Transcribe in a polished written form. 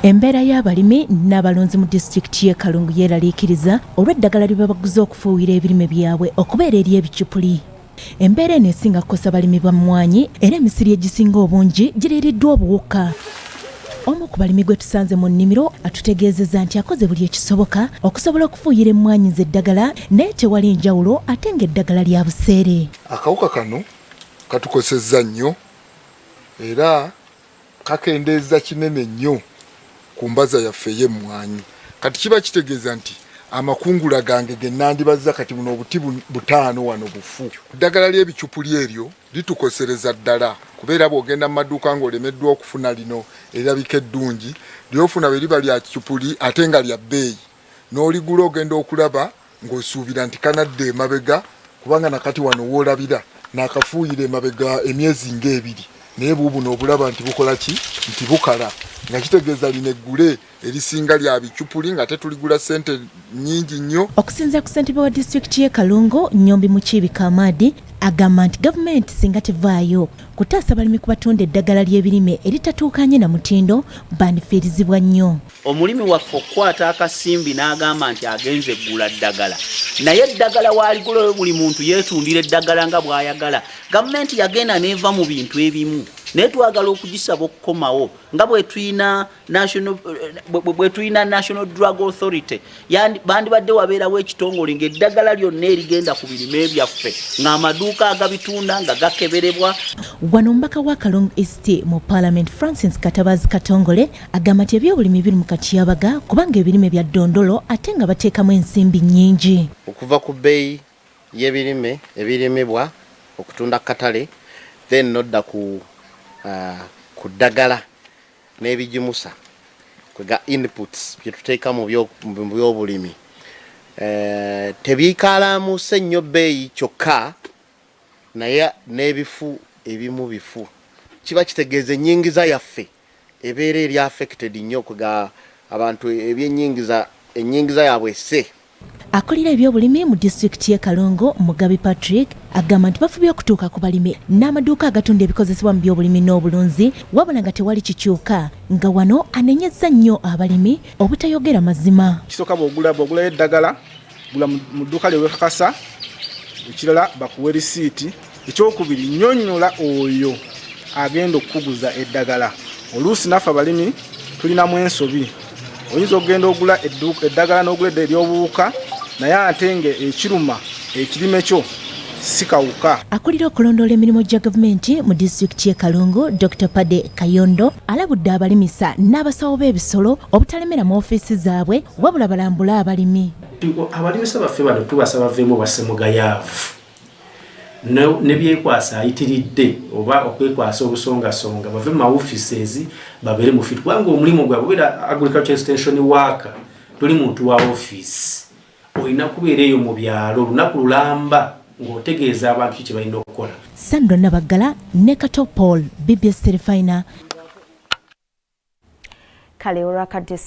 Embeera y'abalimi n'abalunzi mu disitulikiti y'e Kalungu yeeraliikiriza olw'eddagala lye baguze okufuuyira ebirime byabwe okubeera eri ebicupuli. Embeera eno esinga kukosa balimi ba mmwanyi era emisiri egisinga obungi giriiriddwa obuwuka. Omu ku balimi gwe tusanze mu nnimiro atutegeezezza nti akoze buli ekisoboka okusobola okufuuyira emmwanyi ze eddagala naye tewali njawulo ate ng'eddagala lya buseere. Akawuka kano katukosezza nnyo era kakendeeza kinene nnyo ku mbaza yaffe ey'emmwanyi. Kati kiba kitegeeza nti amakungula gange ge nandibazza kati buno obuti 5 wano bufu. Eddagala ly'ebicupuli eryo litukosereza ddala kubeera bw'ogenda mu maduuka ng'olemeddwa okufuna lino erabika eddungi lyofuna bwe liba lya kicupuli ate nga lya bbeeyi n'oligula ogenda okulaba ng'osuubira nti kanadda emabega kubanga nakati wano woolabira n'akafuuyira emabega emyezi ng'ebiri naye buubuno obulaba nti bukola ki nti bukala nga kitegeeza lino eggule erisinga lya bicupuli nga tetuligula ssente nnyingi nnyo. Okusinziira ku ssentebe wa disitulikiti y'e Kalungu Nnyombi Mukiibika Amadi agamba nti gavumenti singa tevaayo kutaasa balimi ku batunda eddagala ly'ebirime eritatuukanye na mutindo bandifiirizibwa nnyo. Omulimi waffe okukwata akasimbi n'agamba nti agenze eggula ddagala naye eddagala waaligula buli muntu yeetundira eddagala nga bw'ayagala. Gavumenti yagenda n'eva mu bintu ebimu naye twagala okugisaba okukomawo nga bwe tulina National Drug Authority bandibadde wabeerawo ekitongole ng'eddagala lyonna erigenda ku birime byaffe ng'amaduuka agabitunda nga gakeberebwa. Wano omubaka wa Kalungu East mu Parliament Francis Katabazi Katongole agamba nti ebyobulimi biri mu katyabaga kubanga ebirime bya ddondolo ate nga bateekamu ensimbi nnyingi. Okuva ku bbeeyi y'ebirime ebirimibwa okutunda katale then nodda ku ddagala n'ebigimusa kwega inputs byetuteeka mu byobulimi tebiikalaamuse nnyo bbeeyi kyokka naye n'ebifu ebimu bifu kiba kitegeeza ennyingiza yaffe ebeera eri affected nnyo kwega abantu ennyingiza yaabwe esse. Akulira ebyobulimi mu disitulikiti y'e Kalungu Mugabi Patrick agamba nti bafubye okutuuka ku balimi n'amaduuka agatunda ebikozesebwa mu byobulimi n'obulunzi wabula nga tewali kikyuka nga wano anenyezza nnyo abalimi obutayogera mazima. Kisooka bw'ogula eddagala gula mu dduuka lye weekakasa ekirala bakuwa risiiti ekyokubiri nnyonnyola oyo agenda okukuguza eddagala. Oluusi naffe abalimi tulinamu ensobi oyinza okugenda ogula eddagala n'ogula ery'obuwuka naye ate ng'ekiruma ekirime kyo si kawuka. Akulira okulondoola emirimu gya gavumenti mu disitulikiti y'e Kalungu Dr. Pade Kayondo alabudde abalimisa n'abasawo b'ebisolo obutalemera mu ofiisi zaabwe wabula balambula abalimi. Abalimisa baffe bano tubasaba baveemu bassemugayaavu ne byekwasa ayitiridde oba okwekwasa obusongasonga bave mu offices babeere mu fitu kubanga omulimu gwabwe beera agriculture extension worker tuli muntu wa office olina kubeera eyo mu byalo olunaku lulamba ng'otegeeza abantu kiki balina okukola. Sandra Nabaggala ne Kato Paul BBS Terefayina. Kale olwakadde